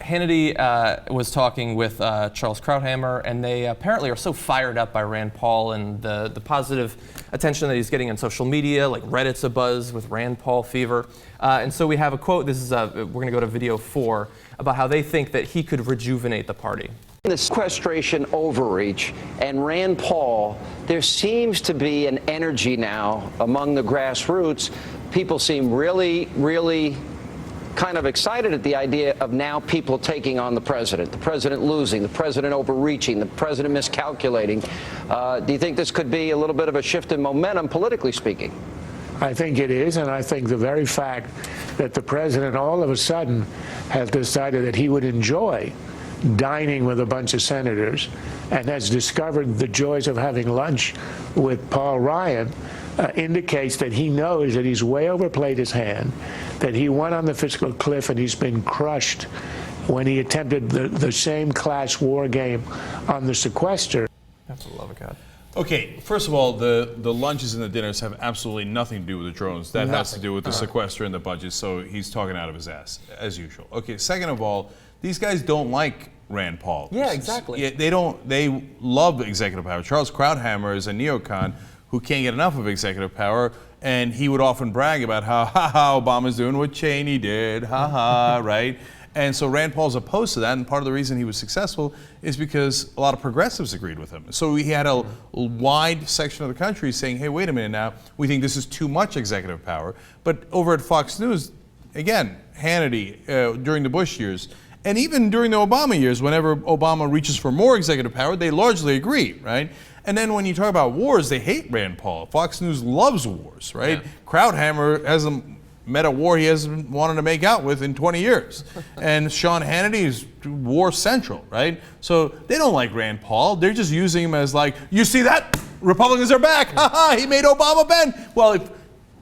Hannity was talking with Charles Krauthammer, and they apparently are so fired up by Rand Paul and the positive attention that he's getting on social media, like Reddit's abuzz with Rand Paul fever. And so we have a quote. This is we're going to go to video 4 about how they think that he could rejuvenate the party. The sequestration overreach and Rand Paul, there seems to be an energy now among the grassroots. People seem really kind of excited at the idea of now people taking on the president losing, the president overreaching, the president miscalculating. Do you think this could be a little bit of a shift in momentum, politically speaking? I think it is, and I think the very fact that the president all of a sudden has decided that he would enjoy dining with a bunch of senators and has discovered the joys of having lunch with Paul Ryan indicates that he knows that he's way overplayed his hand, that he went on the fiscal cliff and he's been crushed when he attempted the same class war game on the sequester. That's the love of God. Okay, first of all, the lunches and the dinners have absolutely nothing to do with the drones. That has to do with the sequester and the budget, so he's talking out of his ass, as usual. Okay, second of all, these guys don't like Rand Paul. Yeah, exactly. Yeah, they love executive power. Charles Krauthammer is a neocon who can't get enough of executive power, and he would often brag about how, Obama's doing what Cheney did, right? And so Rand Paul's opposed to that, and part of the reason he was successful is because a lot of progressives agreed with him. So he had a wide section of the country saying, hey, wait a minute now, we think this is too much executive power. But over at Fox News, again, Hannity, during the Bush years, and even during the Obama years, whenever Obama reaches for more executive power, they largely agree, right? And then when you talk about wars, they hate Rand Paul. Fox News loves wars, right? Yeah. Krauthammer hasn't met a war he hasn't wanted to make out with in 20 years. And Sean Hannity is war central, right? So they don't like Rand Paul. They're just using him as like, you see that? Republicans are back. He made Obama bend. Well, if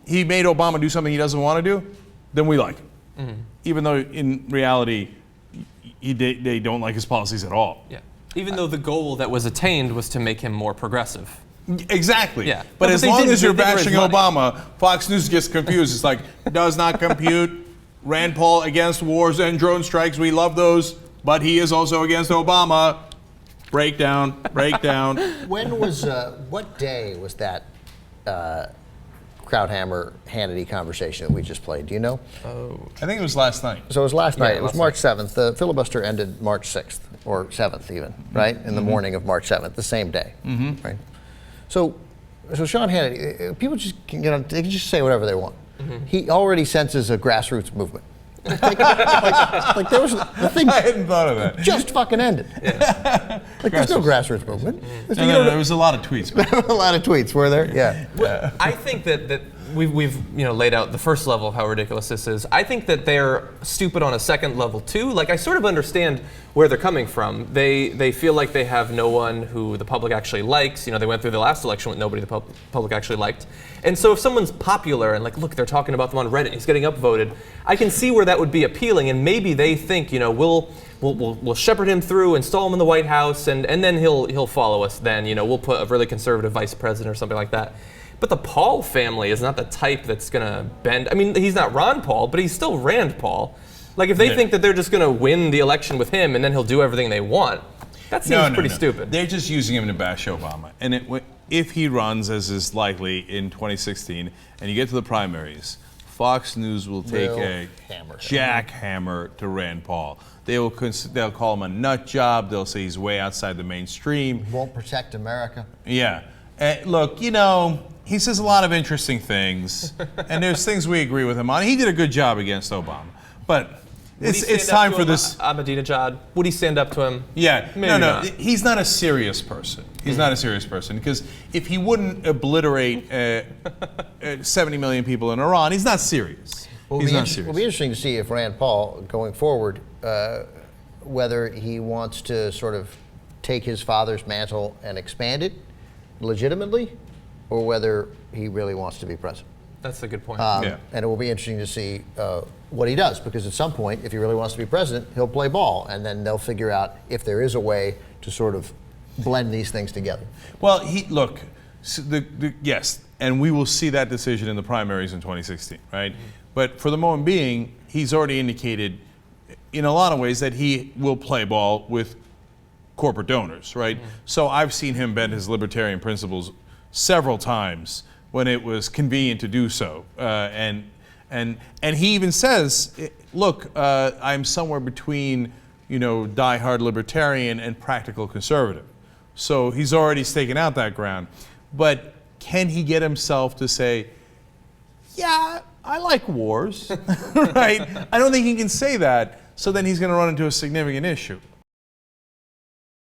he made Obama do something he doesn't want to do, then we like him. Even though in reality, they don't like his policies at all. Yeah. Even though the goal that was attained was to make him more progressive. Exactly. Yeah. But as long as you're bashing Obama, Fox News gets confused. It's like, does not compute. Rand Paul against wars and drone strikes. We love those. But he is also against Obama. Breakdown. When was, what day was that Krauthammer Hannity conversation that we just played? Do you know? Oh. I think it was last night. So it was last night. It was March 7th. The filibuster ended March 6th, or 7th even, right? In the morning of March 7th, the same day, right? So Sean Hannity, people just, they can just say whatever they want. He already senses a grassroots movement. Like there was the thing. I hadn't thought of that. Just fucking ended. Yeah. Like there's no grassroots movement. No, there was a lot of tweets. A lot of tweets were there. Yeah. Well, I think that we've laid out the first level of how ridiculous this is. I think that they're stupid on a second level too. Like I sort of understand where they're coming from. They feel like they have no one who the public actually likes. They went through the last election with nobody the public actually liked. And so if someone's popular and like, look, they're talking about them on Reddit, he's getting upvoted, I can see where that would be appealing. And maybe they think, we'll shepherd him through, install him in the White House, and then he'll follow us. Then we'll put a really conservative vice president or something like that. But the Paul family is not the type that's going to bend. I mean, he's not Ron Paul, but he's still Rand Paul. Like, if they think that they're just going to win the election with him and then he'll do everything they want, that seems pretty stupid. They're just using him to bash Obama. And if he runs, as is likely in 2016, and you get to the primaries, Fox News will take a jackhammer to Rand Paul. They'll call him a nut job. They'll say he's way outside the mainstream. Won't protect America. Yeah. Look, he says a lot of interesting things, and there's things we agree with him on. He did a good job against Obama, but it's time for this. Ahmadinejad, would he stand up to him? Yeah, Maybe not. He's not a serious person. He's not a serious person, because if he wouldn't obliterate 70 million people in Iran, he's not serious. He's not serious. It'll be interesting to see if Rand Paul, going forward, whether he wants to sort of take his father's mantle and expand it legitimately, or whether he really wants to be president. That's a good point. And it will be interesting to see what he does, because at some point, if he really wants to be president, he'll play ball, and then they'll figure out if there is a way to sort of blend these things together. Well, yes, and we will see that decision in the primaries in 2016, right? But for the moment being, he's already indicated in a lot of ways that he will play ball with corporate donors, right? So I've seen him bend his libertarian principles several times when it was convenient to do so, and he even says, look, I'm somewhere between, diehard libertarian and practical conservative. So he's already staken out that ground. But can he get himself to say, yeah, I like wars, right? I don't think he can say that. So then he's going to run into a significant issue.